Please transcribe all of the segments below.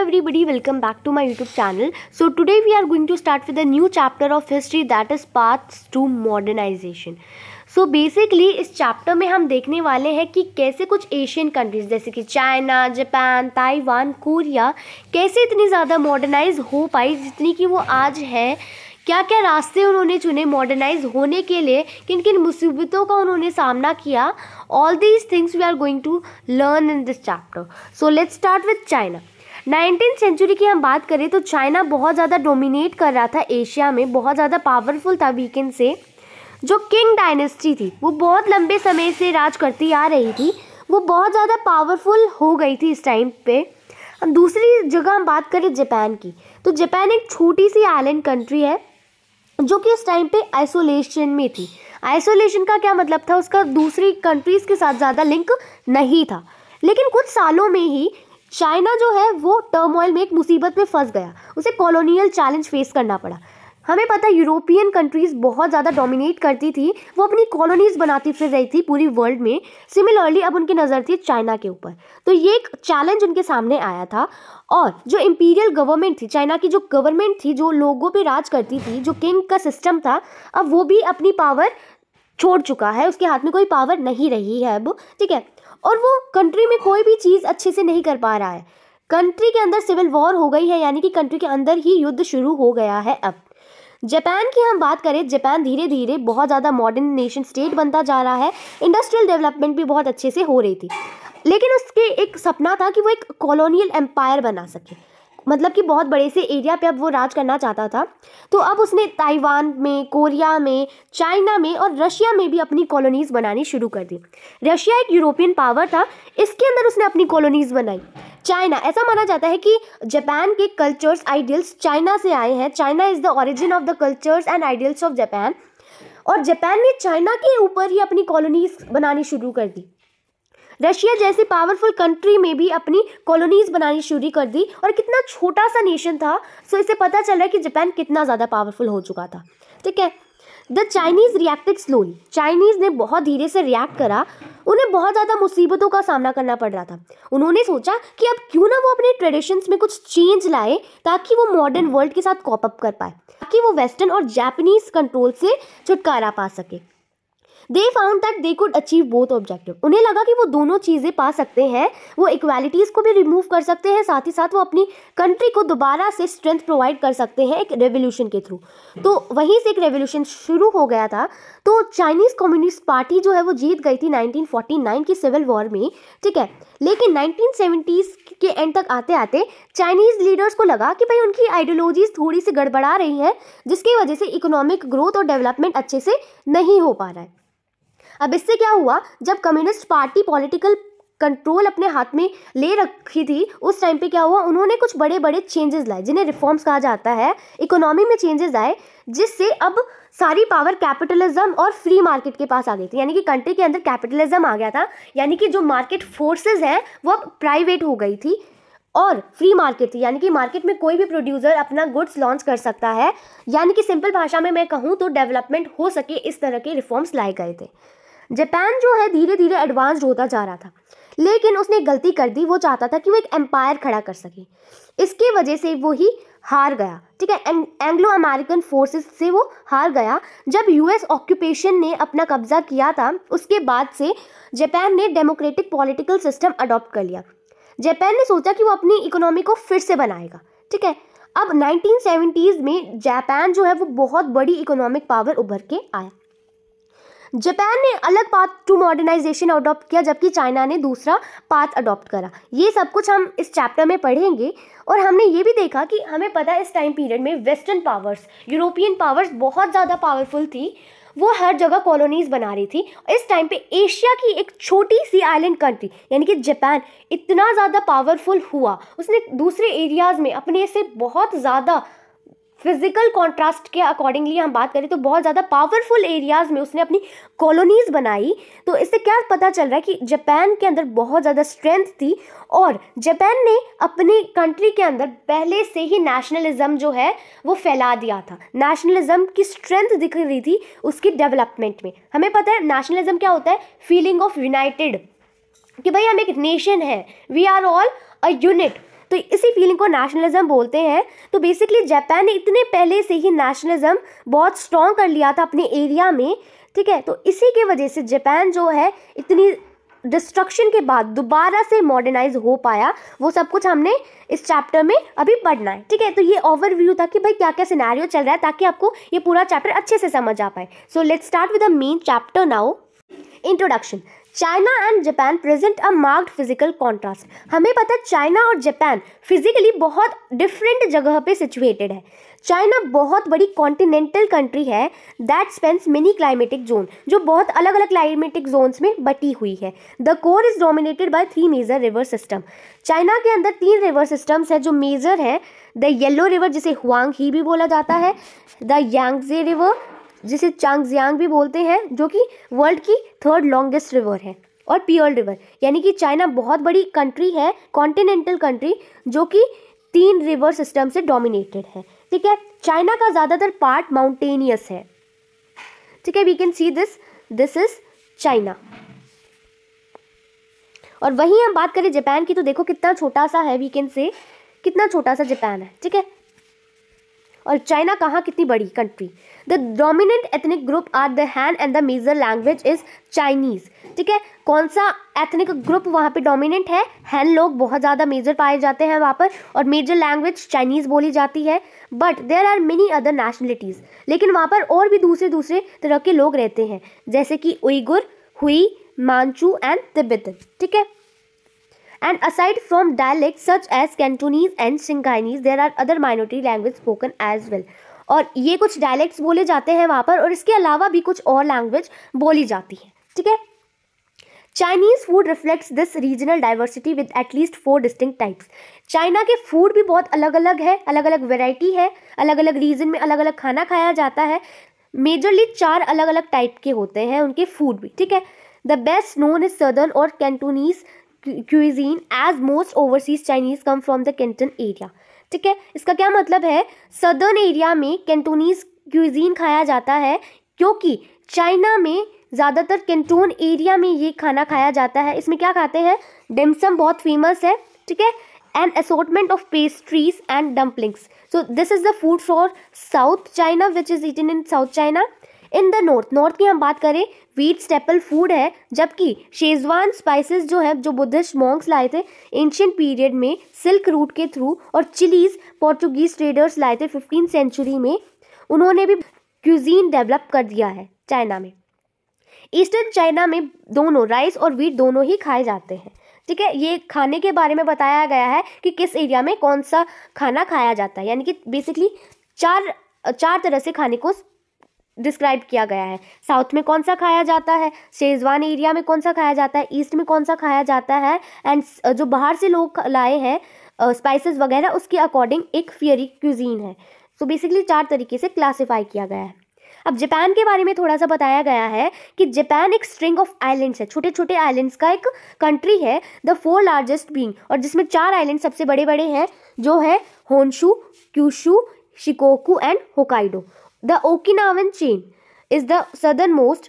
everybody, welcome back to my YouTube channel. So today we are going to start with a new chapter of history, that is paths to modernization. So basically इस chapter में हम देखने वाले हैं कि कैसे कुछ Asian countries जैसे कि चाइना, जापान, ताइवान, कोरिया कैसे इतनी ज़्यादा मॉडर्नाइज हो पाई जितनी कि वो आज है, क्या क्या रास्ते उन्होंने चुने मॉडर्नाइज होने के लिए, किन किन मुसीबतों का उन्होंने सामना किया. All these things we are going to learn in this chapter. So let's start with China. 19th century की हम बात करें तो चाइना बहुत ज़्यादा डोमिनेट कर रहा था एशिया में, बहुत ज़्यादा पावरफुल था वीकेंड से. जो किंग डायनेस्टी थी वो बहुत लंबे समय से राज करती आ रही थी, वो बहुत ज़्यादा पावरफुल हो गई थी इस टाइम पे. अब दूसरी जगह हम बात करें जापान की, तो जापान एक छोटी सी आइलैंड कंट्री है जो कि उस टाइम पे आइसोलेशन में थी. आइसोलेशन का क्या मतलब था, उसका दूसरी कंट्रीज़ के साथ ज़्यादा लिंक नहीं था. लेकिन कुछ सालों में ही चाइना जो है वो टर्मोइल में एक मुसीबत में फंस गया, उसे कॉलोनियल चैलेंज फेस करना पड़ा. हमें पता है यूरोपियन कंट्रीज़ बहुत ज़्यादा डोमिनेट करती थी, वो अपनी कॉलोनीज़ बनाती फिर रही थी पूरी वर्ल्ड में. सिमिलरली अब उनकी नज़र थी चाइना के ऊपर, तो ये एक चैलेंज उनके सामने आया था. और जो इम्पीरियल गवर्नमेंट थी, चाइना की जो गवर्नमेंट थी, जो लोगों पे राज करती थी, जो किंग का सिस्टम था, अब वो भी अपनी पावर छोड़ चुका है, उसके हाथ में कोई पावर नहीं रही है अब, ठीक है. और वो कंट्री में कोई भी चीज़ अच्छे से नहीं कर पा रहा है. कंट्री के अंदर सिविल वॉर हो गई है, यानी कि कंट्री के अंदर ही युद्ध शुरू हो गया है. अब जापान की हम बात करें, जापान धीरे धीरे बहुत ज़्यादा मॉडर्न नेशन स्टेट बनता जा रहा है, इंडस्ट्रियल डेवलपमेंट भी बहुत अच्छे से हो रही थी. लेकिन उसके एक सपना था कि वो एक कॉलोनियल एम्पायर बना सके, मतलब कि बहुत बड़े से एरिया पे अब वो राज करना चाहता था. तो अब उसने ताइवान में, कोरिया में, चाइना में और रशिया में भी अपनी कॉलोनीज़ बनानी शुरू कर दी. रशिया एक यूरोपियन पावर था, इसके अंदर उसने अपनी कॉलोनीज़ बनाई. चाइना, ऐसा माना जाता है कि जापान के कल्चर्स आइडियल्स चाइना से आए हैं. China is the origin of the cultures and ideals of Japan. और जापान ने चाइना के ऊपर ही अपनी कॉलोनीज़ बनानी शुरू कर दी. रशिया जैसी पावरफुल कंट्री में भी अपनी कॉलोनीज़ बनानी शुरू कर दी. और कितना छोटा सा नेशन था, सो इससे पता चल रहा है कि जापान कितना ज़्यादा पावरफुल हो चुका था, ठीक है. The Chinese reacted slowly, Chinese ने बहुत धीरे से रिएक्ट करा. उन्हें बहुत ज़्यादा मुसीबतों का सामना करना पड़ रहा था. उन्होंने सोचा कि अब क्यों ना वो अपने ट्रेडिशंस में कुछ चेंज लाए ताकि वो मॉडर्न वर्ल्ड के साथ कॉप अप कर पाए, ताकि वो वेस्टर्न और जापानीज़ कंट्रोल से छुटकारा पा सके. They found that they could achieve both objective. उन्हें लगा कि वो दोनों चीज़ें पा सकते हैं, वो इक्वालिटीज़ को भी रिमूव कर सकते हैं, साथ ही साथ वो अपनी कंट्री को दोबारा से स्ट्रेंथ प्रोवाइड कर सकते हैं एक रेवोल्यूशन के थ्रू. तो वहीं से एक रेवोल्यूशन शुरू हो गया था. तो चाइनीज़ कम्युनिस्ट पार्टी जो है वो जीत गई थी 1949 की सिविल वॉर में, ठीक है. लेकिन 1970s के एंड तक आते आते चाइनीज़ लीडर्स को लगा कि भाई उनकी आइडियोलॉजीज थोड़ी सी गड़बड़ा रही हैं, जिसकी वजह से इकोनॉमिक ग्रोथ और डेवलपमेंट अच्छे से नहीं हो पा रहा है. अब इससे क्या हुआ, जब कम्युनिस्ट पार्टी पॉलिटिकल कंट्रोल अपने हाथ में ले रखी थी, उस टाइम पे क्या हुआ, उन्होंने कुछ बड़े बड़े चेंजेस लाए जिन्हें रिफॉर्म्स कहा जाता है. इकोनॉमी में चेंजेस आए जिससे अब सारी पावर कैपिटलिज्म और फ्री मार्केट के पास आ गई थी. यानी कि कंट्री के अंदर कैपिटलिज्म आ गया था, यानी कि जो मार्केट फोर्सेज हैं वो अब प्राइवेट हो गई थी और फ्री मार्केट थी, यानी कि मार्केट में कोई भी प्रोड्यूसर अपना गुड्स लॉन्च कर सकता है. यानी कि सिंपल भाषा में मैं कहूँ तो डेवलपमेंट हो सके, इस तरह के रिफॉर्म्स लाए गए थे. जापान जो है धीरे धीरे एडवांस्ड होता जा रहा था, लेकिन उसने एक गलती कर दी. वो चाहता था कि वो एक एम्पायर खड़ा कर सके, इसकी वजह से वो ही हार गया, ठीक है. एंग्लो अमेरिकन फोर्सेस से वो हार गया. जब यूएस ऑक्यूपेशन ने अपना कब्जा किया था, उसके बाद से जापान ने डेमोक्रेटिक पॉलिटिकल सिस्टम अडॉप्ट कर लिया. जापान ने सोचा कि वो अपनी इकोनॉमी को फिर से बनाएगा, ठीक है. अब 1970s में जापान जो है वो बहुत बड़ी इकोनॉमिक पावर उभर के आया. जापान ने अलग पाथ टू मॉडर्नाइजेशन अडॉप्ट किया, जबकि चाइना ने दूसरा पाथ अडॉप्ट करा. ये सब कुछ हम इस चैप्टर में पढ़ेंगे. और हमने ये भी देखा कि हमें पता है इस टाइम पीरियड में वेस्टर्न पावर्स, यूरोपियन पावर्स बहुत ज़्यादा पावरफुल थी, वो हर जगह कॉलोनीज़ बना रही थी. इस टाइम पे एशिया की एक छोटी सी आइलैंड कंट्री यानी कि जापान इतना ज़्यादा पावरफुल हुआ, उसने दूसरे एरियाज़ में अपने से बहुत ज़्यादा फिजिकल कॉन्ट्रास्ट के अकॉर्डिंगली हम बात करें तो बहुत ज़्यादा पावरफुल एरियाज़ में उसने अपनी कॉलोनीज़ बनाई. तो इससे क्या पता चल रहा है कि जापान के अंदर बहुत ज़्यादा स्ट्रेंथ थी और जापान ने अपनी कंट्री के अंदर पहले से ही नेशनलिज्म जो है वो फैला दिया था. नेशनलिज्म की स्ट्रेंथ दिख रही थी उसकी डेवलपमेंट में. हमें पता है नेशनलिज्म क्या होता है, फीलिंग ऑफ यूनाइटेड, कि भाई हम एक नेशन है, we are all a unit. तो इसी फीलिंग को नेशनलिज्म बोलते हैं। तो बेसिकली जापान ने इतने पहले से ही नेशनलिज्म बहुत स्ट्रॉन्ग कर लिया था अपने एरिया में, ठीक है। तो इसी के वजह से जापान जो है इतनी डिस्ट्रक्शन के बाद दोबारा से मॉडर्नाइज हो पाया। वो सब कुछ हमने इस चैप्टर में अभी पढ़ना है, ठीक है। तो ये ओवरव्यू था कि भाई क्या क्या सिनेरियो चल रहा है, ताकि आपको ये पूरा चैप्टर अच्छे से समझ आ पाए। सो let's start with the main chapter now. Introduction. China and Japan present a marked physical contrast. हमें पता है चाइना और जापान फिजिकली बहुत डिफरेंट जगह पे सिचुएटेड है। चाइना बहुत बड़ी कॉन्टिनेंटल कंट्री है that Spence many climatic zone, जो बहुत अलग अलग क्लाइमेटिक जोन्स में बटी हुई है। The core is dominated by 3 major river system. China के अंदर 3 रिवर सिस्टम्स हैं जो मेजर है। द येलो रिवर जिसे हुआंग ही भी बोला जाता है, द यांगजे रिवर जिसे चांगजियांग भी बोलते हैं, जो कि वर्ल्ड की 3rd लॉन्गेस्ट रिवर है, और पियल रिवर। यानी कि चाइना बहुत बड़ी कंट्री है, कॉन्टिनेंटल कंट्री, जो कि 3 रिवर सिस्टम से डोमिनेटेड है, ठीक है। चाइना का ज़्यादातर पार्ट माउंटेनियस है, ठीक है। We can see this is China. और वहीं हम बात करें जापान की, तो देखो कितना छोटा सा है, वी कैन से कितना छोटा सा जापान है, ठीक है। और चाइना कहाँ कितनी बड़ी country. The dominant ethnic group are the Han and the major language is Chinese, ठीक है। कौन सा एथनिक ग्रुप वहाँ पे डोमिनेंट है? हैन लोग बहुत ज़्यादा मेजर पाए जाते हैं वहाँ पर, और मेजर लैंग्वेज चाइनीज़ बोली जाती है। But there are many other nationalities, लेकिन वहाँ पर और भी दूसरे तरह के लोग रहते हैं, जैसे कि उइगुर, हुई, मांचू एंड तिब्बतन, ठीक है। And aside from dialects such as Cantonese and Shanghainese, there are other minority language spoken as well. और ये कुछ डायलेक्ट्स बोले जाते हैं वहाँ पर, और इसके अलावा भी कुछ और लैंग्वेज बोली जाती है, ठीक है। Chinese food reflects this regional diversity with at least 4 distinct types. China के फूड भी बहुत अलग अलग है, अलग अलग वेराइटी है, अलग अलग रीजन में अलग अलग खाना खाया जाता है। मेजरली 4 अलग अलग टाइप के होते हैं उनके फूड भी, ठीक है। The best known is southern और Cantonese cuisine as most overseas Chinese come from the Canton area, ठीक है। इसका क्या मतलब है? सदर्न एरिया में कैंटोनीज क्यूजीन खाया जाता है, क्योंकि चाइना में ज़्यादातर कैंटोन एरिया में ये खाना खाया जाता है। इसमें क्या खाते हैं? डिमसम बहुत फेमस है, ठीक है, and assortment of pastries and dumplings. So this is the food for south China which is eaten in south China. In the north की हम बात करें, व्हीट स्टेपल फूड है, जबकि शेजवान स्पाइसेस जो है, जो बुद्धिस्ट मॉन्क्स लाए थे एंशियंट पीरियड में सिल्क रूट के थ्रू, और चिलीज पोर्चुगीज ट्रेडर्स लाए थे 15th सेंचुरी में, उन्होंने भी क्यूजीन डेवलप कर दिया है चाइना में। ईस्टर्न चाइना में दोनों राइस और व्हीट दोनों ही खाए जाते हैं, ठीक है। ये खाने के बारे में बताया गया है कि किस एरिया में कौन सा खाना खाया जाता है, यानी कि बेसिकली चार तरह से खाने को डिस्क्राइब किया गया है। साउथ में कौन सा खाया जाता है, शेजवान एरिया में कौन सा खाया जाता है, ईस्ट में कौन सा खाया जाता है, एंड जो बाहर से लोग लाए हैं स्पाइसेस वगैरह, उसके अकॉर्डिंग एक फियरी क्यूजीन है। सो बेसिकली 4 तरीके से क्लासीफाई किया गया है। अब जापान के बारे में थोड़ा सा बताया गया है कि जापान एक स्ट्रिंग ऑफ आइलैंड्स है, छोटे छोटे आइलैंड्स का एक कंट्री है, द 4 लार्जेस्ट बीइंग, और जिसमें 4 आइलैंड सबसे बड़े बड़े हैं, जो है Honshu, Kyushu, Shikoku and Hokkaido. The Okinawan chain is the southernmost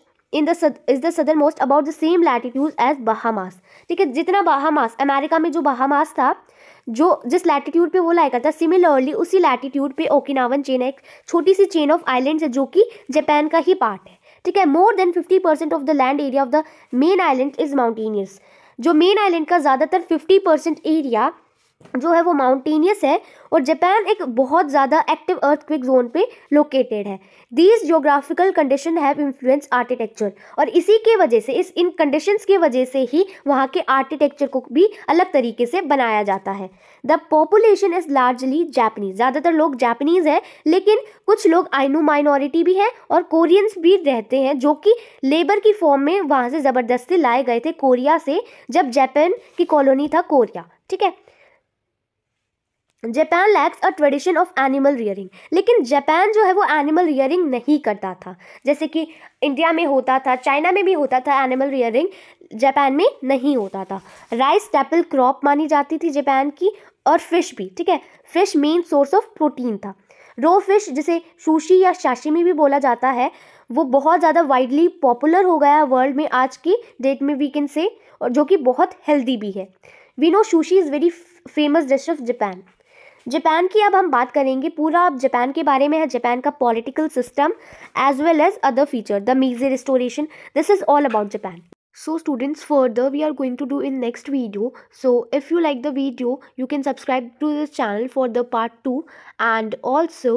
about the same latitude as Bahamas, ठीक है। जितना बाहामास, अमेरिका में जो बाहामास था, जो जिस लैटिट्यूड पे वो लाया करता, सिमिलरली उसी लैटिट्यूड पे ओकिनावन चेन है, एक छोटी सी चेन ऑफ आइलैंड्स है, जो कि जापान का ही पार्ट है, ठीक है। More than 50% of the land area of the main island is mountainous. जो मेन आइलैंड का ज़्यादातर 50% एरिया जो है वो माउंटेनियस है, और जापान एक बहुत ज़्यादा एक्टिव अर्थक्वेक जोन पे लोकेटेड है। These geographical condition have influence architecture, और इसी के वजह से, इन कंडीशंस की वजह से ही वहाँ के आर्किटेक्चर को भी अलग तरीके से बनाया जाता है। The population is largely Japanese, ज़्यादातर लोग जापानीज है, लेकिन कुछ लोग आइनू माइनॉरिटी भी है और कोरियंस भी रहते हैं, जो कि लेबर की फॉर्म में वहाँ से ज़बरदस्ती लाए गए थे कोरिया से, जब जापान की कॉलोनी था कोरिया, ठीक है। Japan lakhs a tradition of animal rearing, लेकिन जापान जो है वो एनिमल रियरिंग नहीं करता था, जैसे कि इंडिया में होता था, चाइना में भी होता था एनिमल रियरिंग, जापान में नहीं होता था। राइस स्टेपल क्रॉप मानी जाती थी जापान की, और फिश भी, ठीक है। Fish main source of protein था। रो फिश, जिसे सुशी या साशिमी भी बोला जाता है, वो बहुत ज़्यादा वाइडली पॉपुलर हो गया है वर्ल्ड में आज की डेट में, वी कैन से, और जो कि बहुत हेल्दी भी है। We know sushi is very famous dish of Japan. Japan की अब हम बात करेंगे, पूरा अब जापान के बारे में है, जापान का political system as well as other feature, the Meiji restoration, this is all about Japan. So students, further we are going to do in next video. So if you like the video, you can subscribe to this channel for the part 2, and also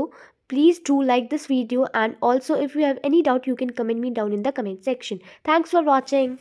please do like this video, and also if you have any doubt you can comment me down in the comment section. Thanks for watching.